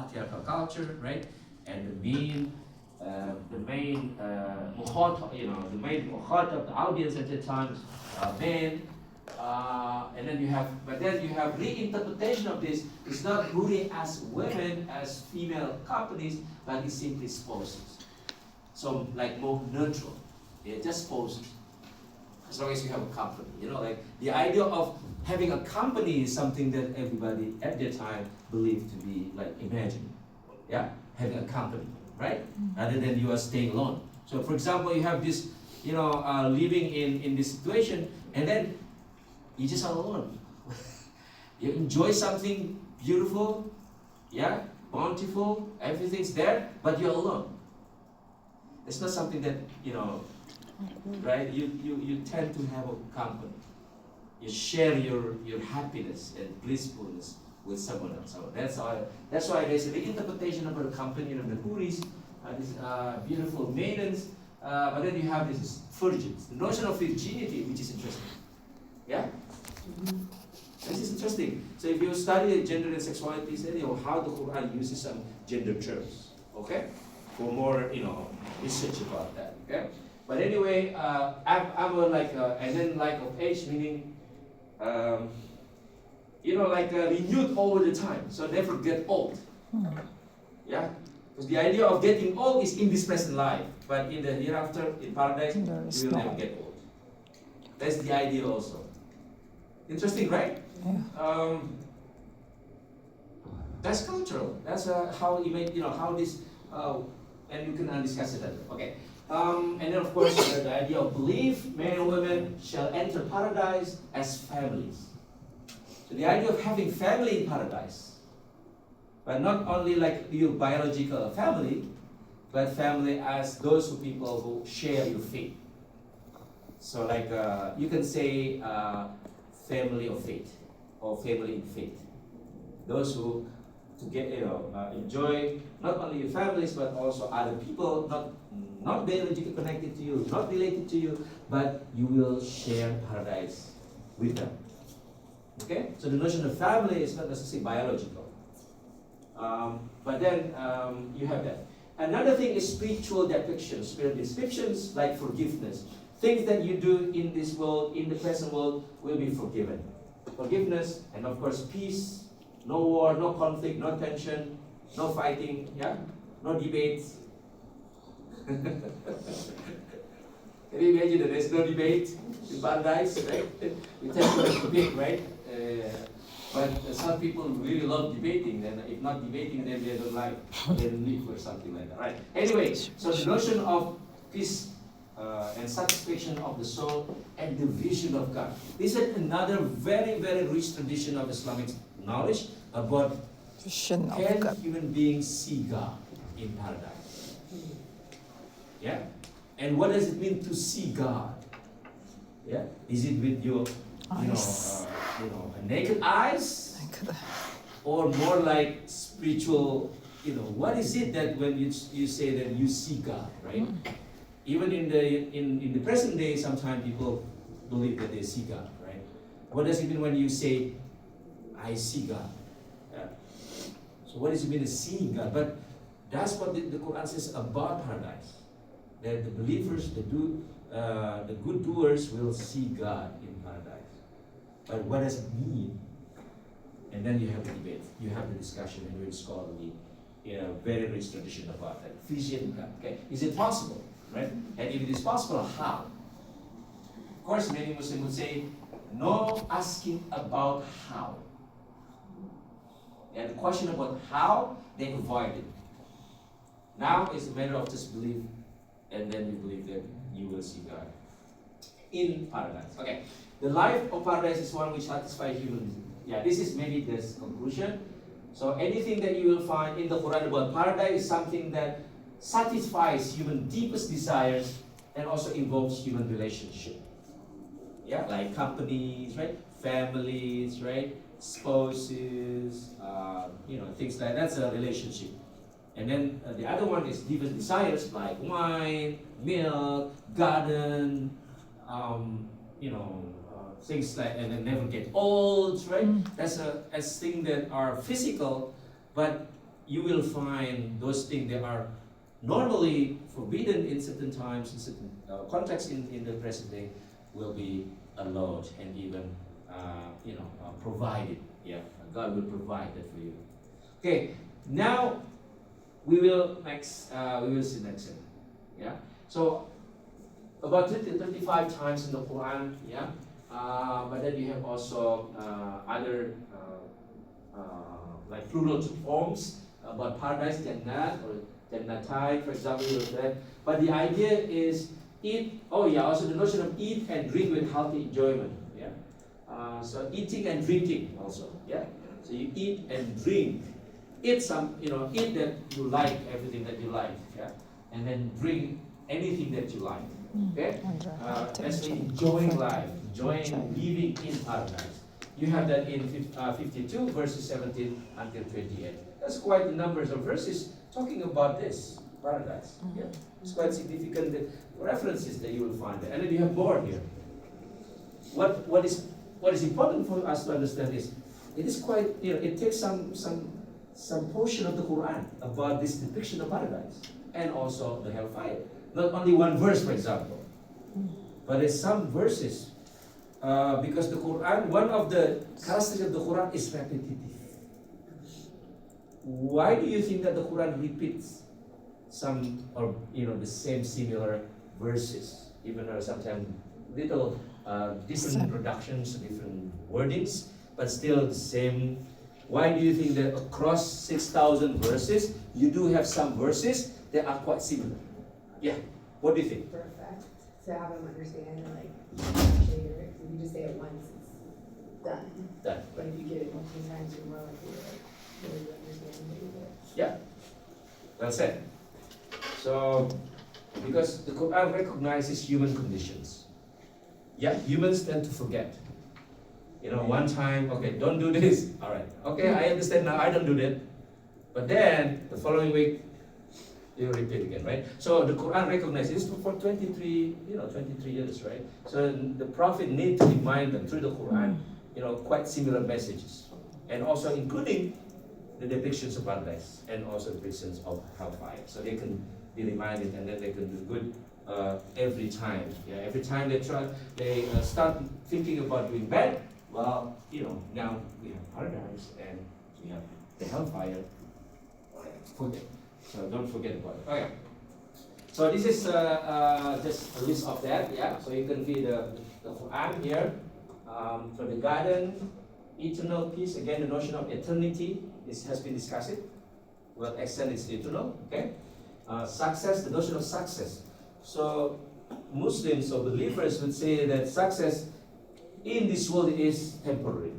patriarchal culture, right? And the main heart of the audience at the time, men. And then you have, but then you have reinterpretation of this. It's not really as women as female companies, but it's simply spouses. So like more neutral. They're just spouses. As long as you have a company, like the idea of having a company is something that everybody at that time believed to be like imagined. Yeah, having a company, right? Rather than you are staying alone. So, for example, you have this, living in this situation, and then you just are alone. You enjoy something beautiful, yeah, bountiful, everything's there, but you're alone. It's not something that right? You tend to have a company. You share your happiness and blissfulness with someone else. So that's why there's a reinterpretation of the company of the Huris, these beautiful maidens, but then you have these virgins. The notion of virginity, which is interesting. Yeah? This is interesting. So if you study gender and sexuality, how the Quran uses some gender terms, okay? For more, research about that, okay? But anyway, I'm and then like of age, meaning, renewed over the time, so never get old. Yeah? Because the idea of getting old is in this present life, but in the hereafter, in paradise, you will never get old. That's the idea also. Interesting, right? Yeah. That's cultural. That's how you make, how this, and you can discuss it later. Okay. And then of course the idea of belief, men and women shall enter paradise as families. So the idea of having family in paradise, but not only like your biological family, but family as those people who share your faith. So like you can say family of faith or family in faith. Those who enjoy not only your families but also other people not biologically connected to you, not related to you, but you will share paradise with them. Okay? So the notion of family is not necessarily biological. But then you have that. Another thing is spiritual depictions, spiritual descriptions like forgiveness. Things that you do in this world, in the present world, will be forgiven. Forgiveness, and of course peace, no war, no conflict, no tension, no fighting, yeah? No debates. Can you imagine that there's no debate in paradise, right? We tend to debate, right? But some people really love debating, and if not debating, then they don't like, they don't live or something like that, right? Anyway, so the notion of peace and satisfaction of the soul and the vision of God. This is another very, very rich tradition of Islamic knowledge about Vision of can God. human beings see God in paradise. Yeah? And what does it mean to see God? Yeah? Is it with your, Eyes. naked eyes? Or more like spiritual, what is it that when you say that you see God, right? Even in the present day, sometimes people believe that they see God, right? What does it mean when you say, I see God? Yeah. So what does it mean to see God? But that's what the Quran says about paradise. That the believers, the good doers will see God in paradise. But what does it mean? And then you have the debate, you have the discussion, and read scholarly, very rich tradition about that. Vision God. Okay, is it possible? Right? And if it is possible, how? Of course, many Muslims would say, no asking about how. And the question about how, they avoid it. Now it's a matter of just belief, and then you believe that you will see God in paradise. Okay, the life of paradise is one which satisfies human. Yeah, this is maybe this conclusion. So anything that you will find in the Quran about paradise is something that satisfies human deepest desires and also involves human relationship. Yeah, like companies, right? Families, right? Spouses, things like that's a relationship. And then the other one is deepest desires like wine, milk, garden, things like, and then never get old, right? That's things that are physical, but you will find those things that are normally forbidden in certain times, in certain contexts in the present day, will be allowed and even provided. Yeah, God will provide that for you. Okay, now we will see next. Yeah, so about 35 times in the Quran. Yeah, but then you have also other like plural forms about paradise, Jannat or Jannatai, for example. But the idea is eat. Oh yeah, also the notion of eat and drink with healthy enjoyment. Yeah. So eating and drinking also. Yeah. So you eat and drink. Eat some, eat that you like, everything that you like. Yeah. And then drink anything that you like. Okay. Basically enjoying life, enjoying living in paradise. You have that in 52 verses 17 until 28. That's quite a number of verses talking about this paradise. Yeah. It's quite significant references that you will find there. And then you have more here. What is important for us to understand is it is quite, it takes some portion of the Quran about this depiction of paradise and also the hellfire. Not only one verse, for example, but there's some verses because the Quran, one of the characteristics of the Quran is repetitive. Why do you think that the Quran repeats some or the same similar verses, even though sometimes little different productions, different wordings, but still the same? Why do you think that across 6,000 verses, you do have some verses that are quite similar? Yeah, what do you think? Perfect. So have them understand, like, if you just say it once, it's done. Done. But if you get it multiple times, you're more likely to really understand what you get. Yeah, well said. So, because the Quran recognizes human conditions. Yeah, humans tend to forget. One time, okay, don't do this. All right, okay, I understand now, I don't do that. But then, the following week, you repeat again, right? So the Quran recognizes this for 23 years, right? So the Prophet needs to remind them through the Quran, quite similar messages. And also including the depictions of paradise and also depictions of hellfire. So they can be reminded and then they can do good every time. Yeah, every time they start thinking about doing bad, well, now we have paradise and we have the hellfire. Forget. So don't forget about it. Okay. So this is just a list of that. Yeah. So you can read the Quran here. For the garden, eternal peace. Again, the notion of eternity has been discussed. Well, extent is eternal. Okay. Success. The notion of success. So Muslims or believers would say that success in this world is temporary.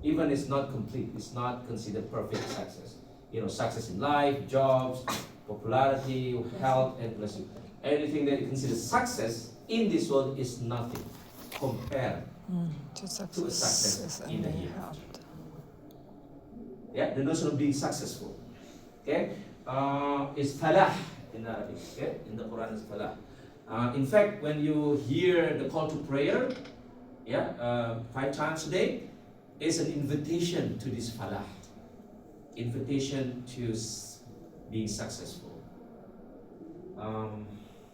Even it's not complete. It's not considered perfect success. Success in life, jobs, popularity, health, and blessing. Anything that you consider success in this world is nothing compared to a success in the hereafter. Yeah, the notion of being successful. Okay, is falah in Arabic. Okay, in the Quran is falah. In fact, when you hear the call to prayer, 5 times a day, is an invitation to this falah. Invitation to being successful.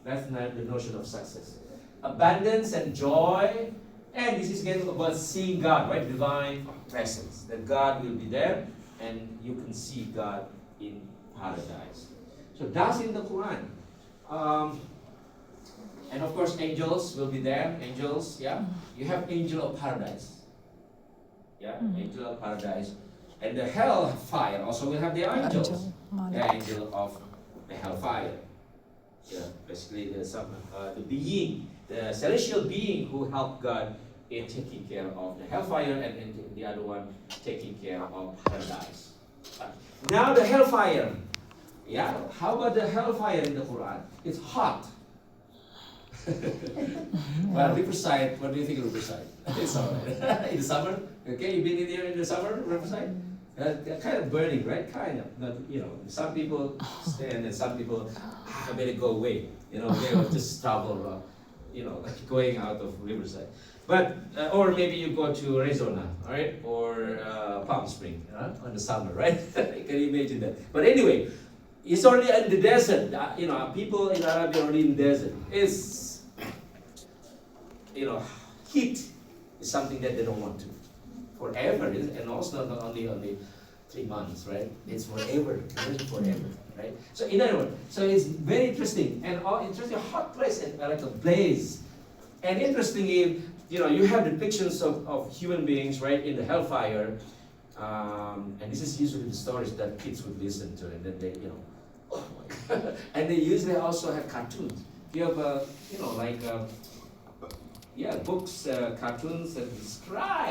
That's not the notion of success. Abundance and joy, and this is again about seeing God, right? Divine presence. That God will be there, and you can see God in paradise. So that's in the Quran. And of course, angels will be there. Angels, yeah. You have angel of paradise. Yeah, angel of paradise. And the hellfire also will have their angels. The angel of the hellfire. Yeah, basically the being, the celestial being who helped God in taking care of the hellfire, and the other one taking care of paradise. Now the hellfire. Yeah, how about the hellfire in the Quran? It's hot. Well, Riverside, what do you think of Riverside? It's alright. In the summer, okay, you've been in here in the summer, Riverside? They're kind of burning, right? Kind of. Not, some people stand and some people, I better go away. They will just travel, going out of Riverside. But or maybe you go to Arizona, all right, or Palm Spring, on the summer, right? Can you imagine that? But anyway, it's already in the desert. People in Arabia are already in the desert. It's heat is something that they don't want to forever, and also not only 3 months, right? It's forever, forever, right? So in other words, so it's very interesting and interesting, hot place and like a blaze. And interestingly, you have depictions of human beings, right, in the hellfire, and this is usually the stories that kids would listen to, and then they, oh my God. And they usually also have cartoons. You have, books, cartoons that describe